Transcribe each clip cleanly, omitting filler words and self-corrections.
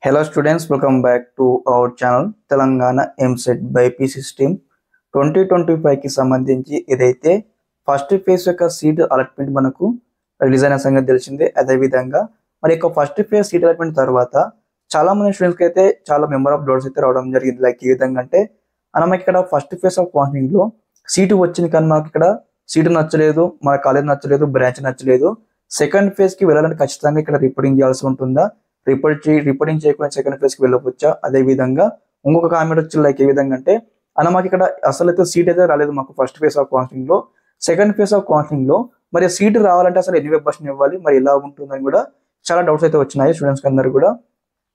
Hello students, welcome back to our channel Telangana MSET by PC System 2025 కి సంబంధించి ఏదైతే first phase యొక్క seat allotment మనకు release అయిన సంగతి తెలిసిందే. అదే విధంగా మరి యొక్క ఫస్ట్ ఫేజ్ సీట్ అలాట్మెంట్ తర్వాత చాలా మంది స్టూడెంట్స్ కి అయితే చాలా మెంబర్ ఆఫ్ డౌట్స్ అయితే రావడం జరిగింది. లైక్ ఈ విధంగా అంటే మనకి ఇక్కడ ఫస్ట్ ఫేజ్ ఆఫ్ కౌన్సిలింగ్ లో సీటు వచ్చింది కానీ మాకు ఇక్కడ సీటు నచ్చలేదు, మన కాలేజ్ నచ్చలేదు, బ్రాంచ్ నచ్చలేదు, సెకండ్ ఫేజ్ కి వెళ్ళాలంటే ఖచ్చితంగా ఇక్కడ రిపోర్టింగ్ చేయాల్సి ఉంటుందా, రిపోర్టింగ్ చేయకుండా సెకండ్ ఫేజ్ కి వెళ్ళవచ్చా? అదే విధంగా ఇంకొక కామెంట్ వచ్చి లైక్ ఏ విధంగా అంటే మాకు ఇక్కడ అసలు అయితే సీట్ అయితే రాలేదు మాకు ఫస్ట్ ఫేజ్ ఆఫ్ కౌన్సిలింగ్ లో, సెకండ్ ఫేజ్ ఆఫ్ కౌన్సిలింగ్ లో మరి సీట్ రావాలంటే అసలు ఎన్ని వెబ్బాషన్ ఇవ్వాలి, మరి ఎలా ఉంటుందని కూడా చాలా డౌట్స్ అయితే వచ్చినాయి స్టూడెంట్స్ అందరూ కూడా.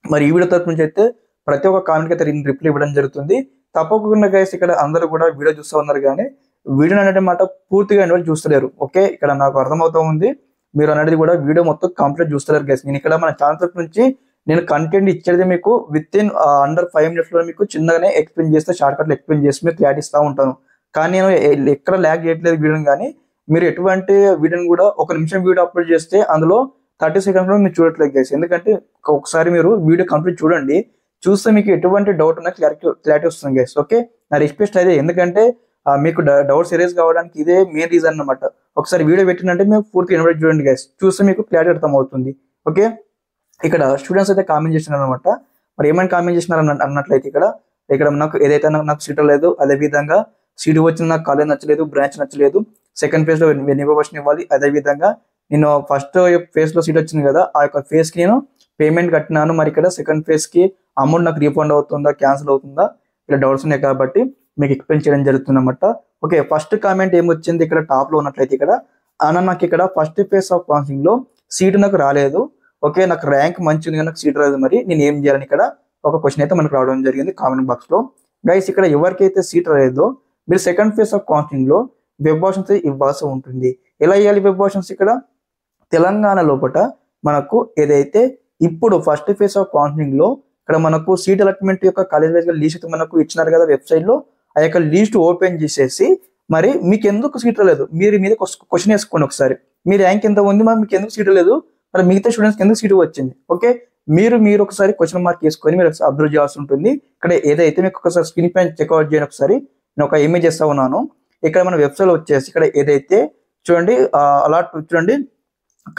మరి ఈ వీడియో తరపు నుంచి అయితే ప్రతి ఒక్క కామెంట్ అయితే రిప్లై ఇవ్వడం జరుగుతుంది. తప్పకుండా గైస్ ఇక్కడ అందరూ కూడా వీడియో చూస్తూ ఉన్నారు కానీ వీడియో అనేది మాట పూర్తిగా అనేది చూస్తలేరు. ఓకే, ఇక్కడ నాకు అర్థమవుతా ఉంది మీరు అనేది కూడా వీడియో మొత్తం కంప్లీట్ చూస్తలేరు గైస్. నేను ఇక్కడ మన ఛానల్ తరపు నుంచి నేను కంటెంట్ ఇచ్చేది మీకు విత్ ఇన్ అండర్ 5 minutes లో మీకు చిన్నగానే ఎక్స్ప్లెయిన్ చేస్తే, షార్ట్ కట్లు ఎక్స్ప్లెయిన్ చేసి మీకు క్లారిటీ ఇస్తూ ఉంటాను. కానీ నేను ఎక్కడ ల్యాగ్ చేయట్లేదు వీడియోని. కానీ మీరు ఎటువంటి వీడియోని కూడా 1 నిమిషం వీడియో అప్లోడ్ చేస్తే అందులో 30 seconds లో మీరు చూడట్లేదు గైస్. ఎందుకంటే ఒకసారి మీరు వీడియో కంప్లీట్ చూడండి, చూస్తే మీకు ఎటువంటి డౌట్ ఉన్నా క్లారిటీ వస్తుంది గైస్. ఓకే, నా రిక్వెస్ట్ అయితే ఎందుకంటే మీకు డౌట్స్ ఎరేజ్ కావడానికి ఇదే మెయిన్ రీజన్ అన్నమాట. ఒకసారి వీడియో పెట్టినంటే మేము పూర్తిగా ఇన్వైట్ చూడండి గైస్, చూస్తే మీకు క్లారిటీ అర్థం అవుతుంది. ఓకే, ఇక్కడ స్టూడెంట్స్ అయితే కామెంట్ చేస్తున్నారు అనమాట. మరి ఏమైనా కామెంట్ చేస్తున్నారు అన్నట్లయితే ఇక్కడ నాకు ఏదైతే నాకు సీట్ లేదు, అదే విధంగా సీట్ వచ్చింది నాకు కాలేజ్ నచ్చలేదు, బ్రాంచ్ నచ్చలేదు, సెకండ్ ఫేజ్ లో ఇన్ఫర్మేషన్ ఇవ్వాలి. అదే విధంగా నేను ఫస్ట్ ఫేజ్ లో సీట్ వచ్చింది కదా, ఆ యొక్క ఫేజ్ కి నేను పేమెంట్ కట్టినాను, మరి ఇక్కడ సెకండ్ ఫేజ్ కి అమౌంట్ నాకు రీఫండ్ అవుతుందా, క్యాన్సిల్ అవుతుందా, ఇలా డౌట్స్ ఉన్నాయి కాబట్టి మీకు ఎక్స్ప్లెయిన్ చేయడం జరుగుతుంది అనమాట. ఓకే, ఫస్ట్ కామెంట్ ఏమొచ్చింది ఇక్కడ టాప్ లో ఉన్నట్లయితే నాకు ఇక్కడ ఫస్ట్ ఫేజ్ ఆఫ్ కౌన్సిలింగ్ లో సీట్ నాకు రాలేదు. ఓకే, నాకు ర్యాంక్ మంచిది కానీ నాకు సీట్ రాలేదు, మరి నేను ఏం చేయాలని ఇక్కడ ఒక క్వశ్చన్ అయితే మనకు రావడం జరిగింది కామెంట్ బాక్స్ లో. గైస్ ఇక్కడ ఎవరికైతే సీట్ రాలేదో మీరు సెకండ్ ఫేజ్ ఆఫ్ కౌన్సిలింగ్ లో వెబ్ ఆప్షన్స్ ఇవ్వాల్సి ఉంటుంది. ఎలా ఇవ్వాలి వెబ్ ఆప్షన్స్? ఇక్కడ తెలంగాణ లోపల మనకు ఏదైతే ఇప్పుడు ఫస్ట్ ఫేజ్ ఆఫ్ కౌన్సిలింగ్ లో ఇక్కడ మనకు సీట్ అలాట్మెంట్ యొక్క కాలేజ్ వైజ్ గా లిస్ట్ మనకు ఇచ్చినారు కదా వెబ్సైట్ లో, ఆ యొక్క లిస్ట్ ఓపెన్ చేసేసి మరి మీకు ఎందుకు సీట్ రాలేదు మీరు మీద క్వశ్చన్ వేసుకోండి ఒకసారి. మీ ర్యాంక్ ఎంత ఉంది, మరి మీకు ఎందుకు సీట్ లేదు, మరి మిగతా స్టూడెంట్స్కి ఎందుకు సీట్ వచ్చింది? ఓకే, మీరు ఒకసారి క్వశ్చన్ మార్క్ వేసుకొని మీరు అబ్జర్వ్ చేయాల్సి ఉంటుంది. ఇక్కడ ఏదైతే మీకు ఒకసారి స్క్రీన్ పైన చెక్అవుట్ చేయండి ఒకసారి. నేను ఒక ఇమేజ్ చేస్తా ఉన్నాను. ఇక్కడ మన వెబ్సైట్ వచ్చేసి ఇక్కడ ఏదైతే చూడండి అలాట్ చూడండి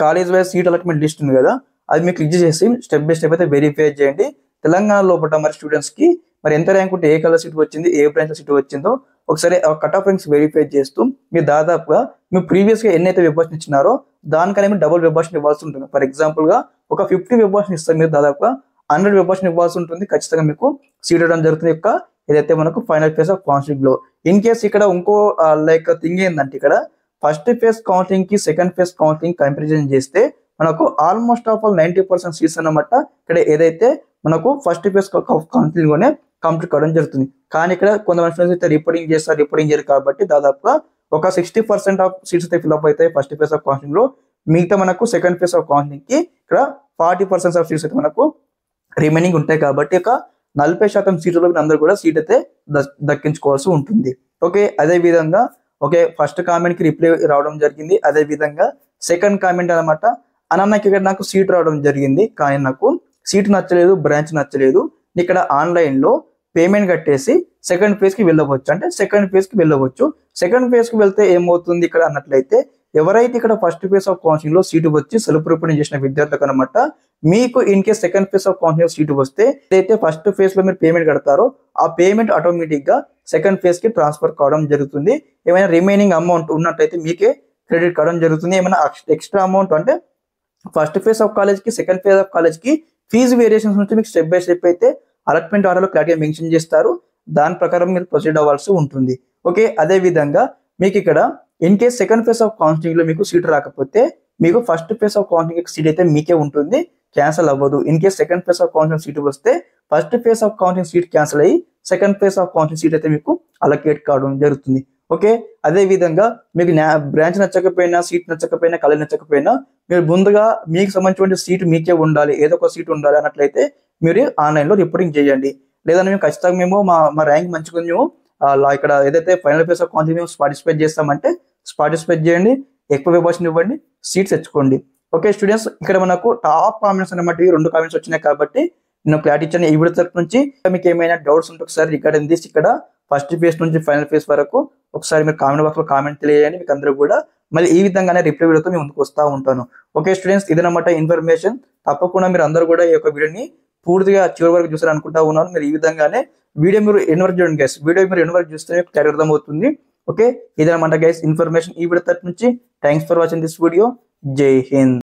college wise seat allotment list ఉంది కదా, అది మీరు క్లిక్ చేసి స్టెప్ బై స్టెప్ అయితే వెరిఫై చేయండి. తెలంగాణ లోపల మరి స్టూడెంట్స్ కి మరి ఎంత ర్యాంక్ ఉంటే ఏ కలర్ సీట్ వచ్చింది, ఏ బ్రాంచ్ సీట్ వచ్చిందో ఒకసారి కట్ ఆఫ్ ర్యాంక్స్ వెరిఫై చేస్తూ మీరు దాదాపుగా మీరు ప్రీవియస్ గా ఎన్నైతే వెబ్బాషన్ ఇచ్చినారో దానికన్నా మీరు డబుల్ వెబ్బాషన్ ఇవ్వాల్సి ఉంటుంది. ఫర్ ఎగ్జాంపుల్ గా ఒక 50 వెబ్బాషన్ ఇస్తే మీరు దాదాపుగా 100 వెబ్బాషన్ ఇవ్వాల్సి ఉంటుంది. ఖచ్చితంగా మీకు సీట్ ఇవ్వడం జరుగుతుంది యొక్క ఏదైతే మనకు ఫైనల్ ఫేజ్ ఆఫ్ కౌన్సిలింగ్ లో. ఇన్ కేస్ ఇక్కడ ఇంకో లైక్ థింగ్ ఏంటంటే ఇక్కడ ఫస్ట్ ఫేజ్ కౌన్సిలింగ్ కి సెకండ్ ఫేజ్ కౌన్సిలింగ్ కంపారిజన్ చేస్తే మనకు ఆల్మోస్ట్ ఆఫ్ ఆల్ 90% సీట్స్ అన్నమాట ఇక్కడ ఏదైతే మనకు ఫస్ట్ ఫేజ్ కౌన్సిలింగ్ లోనే కంప్లీట్ కావడం జరుగుతుంది. కానీ ఇక్కడ కొంతమంది స్టూడెంట్స్ అయితే రిపోర్టింగ్ చేయరు కాబట్టి దాదాపుగా ఒక 60% ఆఫ్ సీట్స్ అయితే ఫిల్అప్ అవుతాయి ఫస్ట్ ఫేజ్ ఆఫ్ కౌన్సిలింగ్ లో. మిగతా మనకు సెకండ్ ఫేజ్ ఆఫ్ కౌన్సిలింగ్ కి ఇక్కడ 40% ఆఫ్ సీట్స్ అయితే మనకు రిమైనింగ్ ఉంటాయి కాబట్టి ఒక 40% సీట్లలో అందరూ కూడా సీట్ అయితే దక్కించుకోవాల్సి ఉంటుంది. ఓకే, అదే విధంగా ఓకే ఫస్ట్ కామెంట్ కి రిప్లై రావడం జరిగింది. అదే విధంగా సెకండ్ కామెంట్ అనమాట, నాకు ఇక్కడ నాకు సీట్ రావడం జరిగింది కానీ నాకు సీట్ నచ్చలేదు, బ్రాంచ్ నచ్చలేదు, ఇక్కడ ఆన్లైన్ లో పేమెంట్ కట్టేసి సెకండ్ ఫేజ్ కి వెళ్ళవచ్చు అంటే సెకండ్ ఫేజ్ కి వెళ్ళవచ్చు. సెకండ్ ఫేజ్ కి వెళ్తే ఏమవుతుంది ఇక్కడ అన్నట్లయితే ఎవరైతే ఇక్కడ ఫస్ట్ ఫేజ్ ఆఫ్ కౌన్సిలింగ్ లో సీటు వచ్చి సెల్ఫ్ రిపోర్టింగ్ చేసిన విద్యార్థులకు అనమాట, మీకు in case second phase of counselling seat వస్తే ఏదైతే ఫస్ట్ ఫేజ్ లో మీరు పేమెంట్ కడతారో ఆ పేమెంట్ ఆటోమేటిక్ గా సెకండ్ ఫేజ్ కి ట్రాన్స్ఫర్ కావడం జరుగుతుంది. ఏమైనా రిమైనింగ్ అమౌంట్ ఉన్నట్టయితే మీకే క్రెడిట్ కావడం జరుగుతుంది. ఏమైనా ఎక్స్ట్రా అమౌంట్ అంటే ఫస్ట్ ఫేజ్ ఆఫ్ కాలేజ్ కి సెకండ్ ఫేజ్ ఆఫ్ కాలేజ్ కి ఫీజు వేరియేషన్స్ నుంచి మీకు స్టెప్ బై స్టెప్ అయితే అలాట్మెంట్ ఆర్డర్లో క్లారిటీగా మెన్షన్ చేస్తారు, దాని ప్రకారం మీరు ప్రొసీడ్ అవ్వాల్సి ఉంటుంది. ఓకే, అదే విధంగా మీకు ఇక్కడ in case second phase of counselling లో మీకు సీట్ రాకపోతే మీకు first phase of counselling seat అయితే మీకే ఉంటుంది, క్యాన్సిల్ అవ్వదు. In case second phase of counselling seat వస్తే first phase of counselling seat cancel అయ్యి second phase of counselling seat అయితే మీకు అలొకేట్ కావడం జరుగుతుంది. ఓకే, అదే విధంగా మీకు బ్రాంచ్ నచ్చకపోయినా, సీట్ నచ్చకపోయినా, కాలేజ్ నచ్చకపోయినా మీరు ముందుగా మీకు సంబంధించిన సీట్ మీకే ఉండాలి, ఏదో ఒక సీట్ ఉండాలి అన్నట్లయితే మీరు ఆన్లైన్ లో రిపోర్టింగ్ చేయండి. లేదంటే మేము ఖచ్చితంగా మేము మా ర్యాంక్ మంచిగా మేము ఇక్కడ ఏదైతే ఫైనల్ ఫేజ్ ఆఫ్ కౌన్సిలింగ్ మేము పార్టిసిపేట్ చేస్తామంటే పార్టిసిపేట్ చేయండి, ఎక్కువ వెబ్బాషన్ ఇవ్వండి, సీట్స్ తెచ్చుకోండి. ఓకే స్టూడెంట్స్, ఇక్కడ మనకు టాప్ కామెంట్స్ అన్నమాట 2 కామెంట్స్ వచ్చినాయి కాబట్టి నేను క్లారిటీ ఇచ్చాను ఈ వీడియో తరపు నుంచి. మీకు ఏమైనా డౌట్స్ ఉంటే ఒకసారి రికార్డింగ్ తీసి ఇక్కడ ఫస్ట్ ఫేజ్ నుంచి ఫైనల్ ఫేజ్ వరకు ఒకసారి మీరు కామెంట్ బాక్స్ లో కామెంట్ తెలియజేయండి. మీకు అందరూ కూడా మళ్ళీ ఈ విధంగానే రిప్లై వీడియోతో మేము ముందుకు వస్తూ ఉంటాను. ఓకే స్టూడెంట్స్, ఇదన్నమాట ఇన్ఫర్మేషన్. తప్పకుండా మీరు అందరూ కూడా ఈ యొక్క వీడియోని పూర్తిగా చివరి వరకు చూసారు అనుకుంటా ఉన్నాను. మీరు ఈ విధంగానే వీడియో మీరు ఎన్ని వరకు చూడండి గైస్, వీడియో మీరు ఎన్ని వరకు చూస్తే క్లియర్ అర్థమవుతుంది. ఓకే, ఇదన్నమాట గైస్ ఇన్ఫర్మేషన్ ఈ వీడియో తరపు నుంచి. Thanks for watching this video. జై హింద్.